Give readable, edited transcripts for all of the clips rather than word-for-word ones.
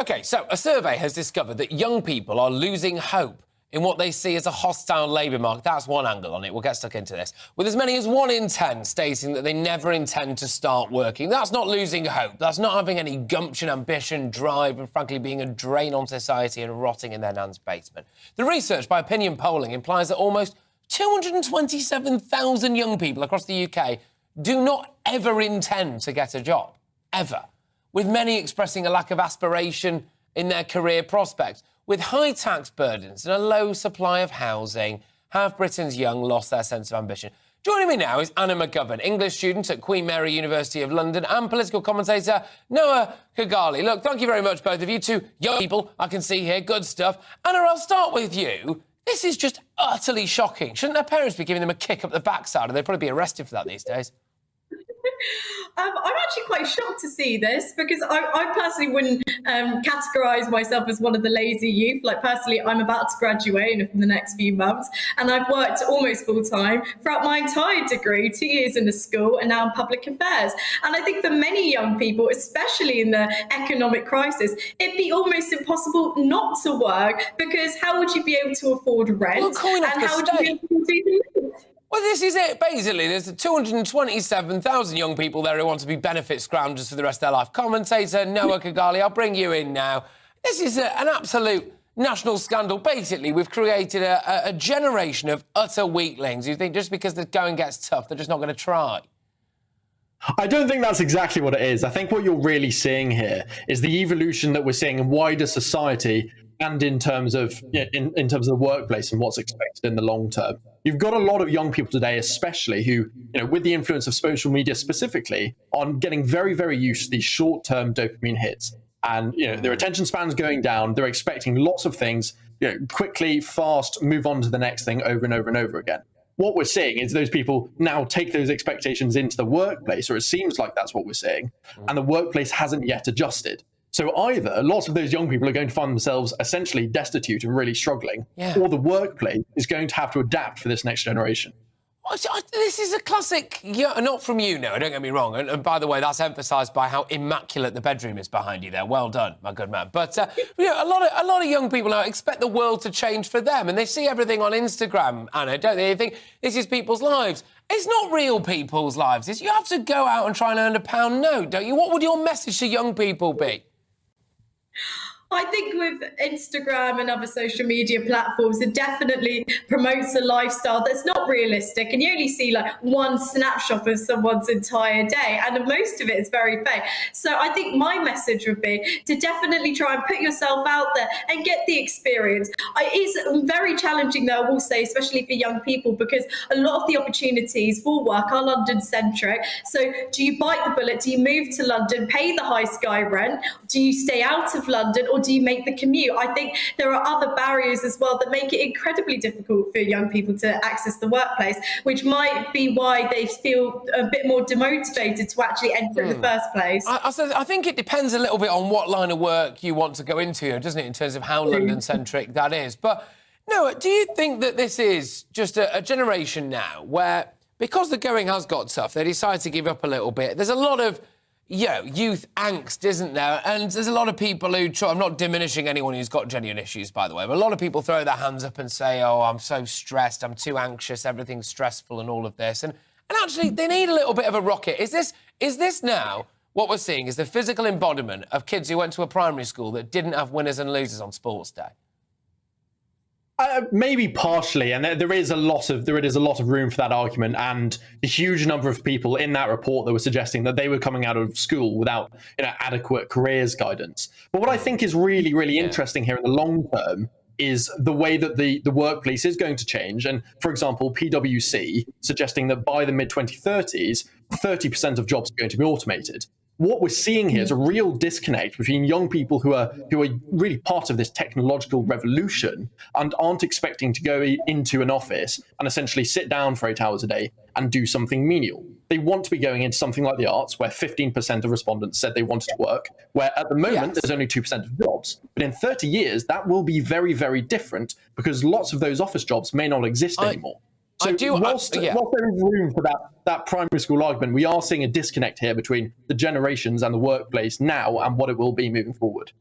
OK, so a survey has discovered that young people are losing hope in what they see as a hostile labour market. That's one angle on it. We'll get stuck into this. With as many as 1 in 10 stating that they never intend to start working. That's not losing hope. That's not having any gumption, ambition, drive, and frankly being a drain on society and rotting in their nan's basement. The research by opinion polling implies that almost 227,000 young people across the UK do not ever intend to get a job. Ever. With many expressing a lack of aspiration in their career prospects. With high tax burdens and a low supply of housing, have Britain's young lost their sense of ambition? Joining me now is Anna McGovern, English student at Queen Mary University of London and political commentator Noah Khogali. Look, thank you very much, both of you. Two young people I can see here. Good stuff. Anna, I'll start with you. This is just utterly shocking. Shouldn't their parents be giving them a kick up the backside? Or they'd probably be arrested for that these days. I'm actually quite shocked to see this because I personally wouldn't categorise myself as one of the lazy youth. Like, personally, I'm about to graduate in the next few months, and I've worked almost full-time throughout my entire degree, 2 years in the school and now in public affairs. And I think for many young people, especially in the economic crisis, it'd be almost impossible not to work, because how would you be able to afford rent? Well, and how would you be able to do the move? Well, this is it, basically. There's 227,000 young people there who want to be benefit scroungers for the rest of their life. Commentator Noah Khogali, I'll bring you in now. This is an absolute national scandal. Basically, we've created a generation of utter weaklings who think just because the going gets tough, they're just not going to try. I don't think that's exactly what it is. I think what you're really seeing here is the evolution that we're seeing in wider society and in terms of in terms of the workplace and what's expected in the long term. You've got a lot of young people today, especially who, with the influence of social media specifically, are getting very, very used to these short-term dopamine hits. And, their attention span's going down. They're expecting lots of things, quickly, fast, move on to the next thing over and over and over again. What we're seeing is those people now take those expectations into the workplace, or it seems like that's what we're seeing, and the workplace hasn't yet adjusted. So either lots of those young people are going to find themselves essentially destitute and really struggling, or the workplace is going to have to adapt for this next generation. This is a classic, not from you, no, don't get me wrong. And by the way, that's emphasised by how immaculate the bedroom is behind you there. Well done, my good man. But, a lot of young people now expect the world to change for them, and they see everything on Instagram, Anna, don't they? They think this is people's lives. It's not real people's lives. You have to go out and try and earn a pound note, don't you? What would your message to young people be? I think with Instagram and other social media platforms, it definitely promotes a lifestyle that's not realistic, and you only see like one snapshot of someone's entire day, and most of it is very fake. So I think my message would be to definitely try and put yourself out there and get the experience. It is very challenging, though, I will say, especially for young people, because a lot of the opportunities for work are London-centric. So do you bite the bullet? Do you move to London, pay the high sky rent? Do you stay out of London, or do you make the commute? I think there are other barriers as well that make it incredibly difficult for young people to access the workplace, which might be why they feel a bit more demotivated to actually enter in the first place. I think it depends a little bit on what line of work you want to go into, doesn't it, in terms of how London-centric that is. But, Noah, do you think that this is just a generation now where, because the going has got tough, they decide to give up a little bit? There's a lot of youth angst, isn't there? And there's a lot of people who try... I'm not diminishing anyone who's got genuine issues, by the way, but a lot of people throw their hands up and say, oh, I'm so stressed, I'm too anxious, everything's stressful and all of this. And actually, they need a little bit of a rocket. Is this now what we're seeing is the physical embodiment of kids who went to a primary school that didn't have winners and losers on sports day? Maybe partially, and there is a lot of room for that argument, and a huge number of people in that report that were suggesting that they were coming out of school without adequate careers guidance. But what I think is really, really interesting here in the long term is the way that the workplace is going to change. And for example, PwC suggesting that by the mid-2030s, 30% of jobs are going to be automated. What we're seeing here is a real disconnect between young people who are really part of this technological revolution and aren't expecting to go into an office and essentially sit down for 8 hours a day and do something menial. They want to be going into something like the arts, where 15% of respondents said they wanted to work, where at the moment there's only 2% of jobs. But in 30 years, that will be very, very different, because lots of those office jobs may not exist anymore. So whilst there is room for that primary school argument, we are seeing a disconnect here between the generations and the workplace now and what it will be moving forward.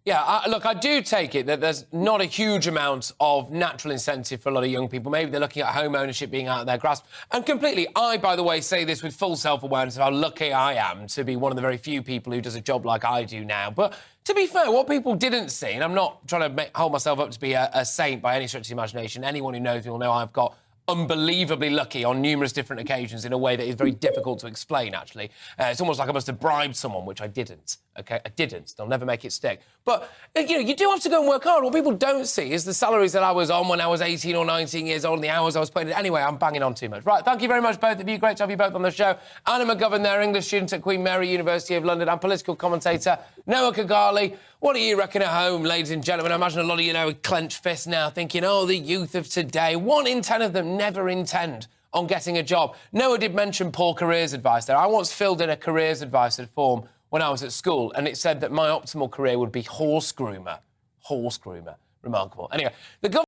Yeah, look, I do take it that there's not a huge amount of natural incentive for a lot of young people. Maybe they're looking at home ownership being out of their grasp. And completely, I, by the way, say this with full self-awareness of how lucky I am to be one of the very few people who does a job like I do now. But to be fair, what people didn't see, and I'm not trying to hold myself up to be a saint by any stretch of the imagination. Anyone who knows me will know I've got unbelievably lucky on numerous different occasions in a way that is very difficult to explain, actually. It's almost like I must have bribed someone, which I didn't, OK? I didn't. They'll never make it stick. But, you know, you do have to go and work hard. What people don't see is the salaries that I was on when I was 18 or 19 years old and the hours I was putting in. Anyway, I'm banging on too much. Right, thank you very much, both of you. Great to have you both on the show. Anna McGovern there, English student at Queen Mary, University of London, and political commentator Noah Khogali. What do you reckon at home, ladies and gentlemen? I imagine a lot of you know with clenched fists now thinking, oh, the youth of today. 1 in 10 of them never intend on getting a job. Noah did mention poor careers advice there. I once filled in a careers advice form when I was at school, and it said that my optimal career would be horse groomer. Horse groomer. Remarkable. Anyway, the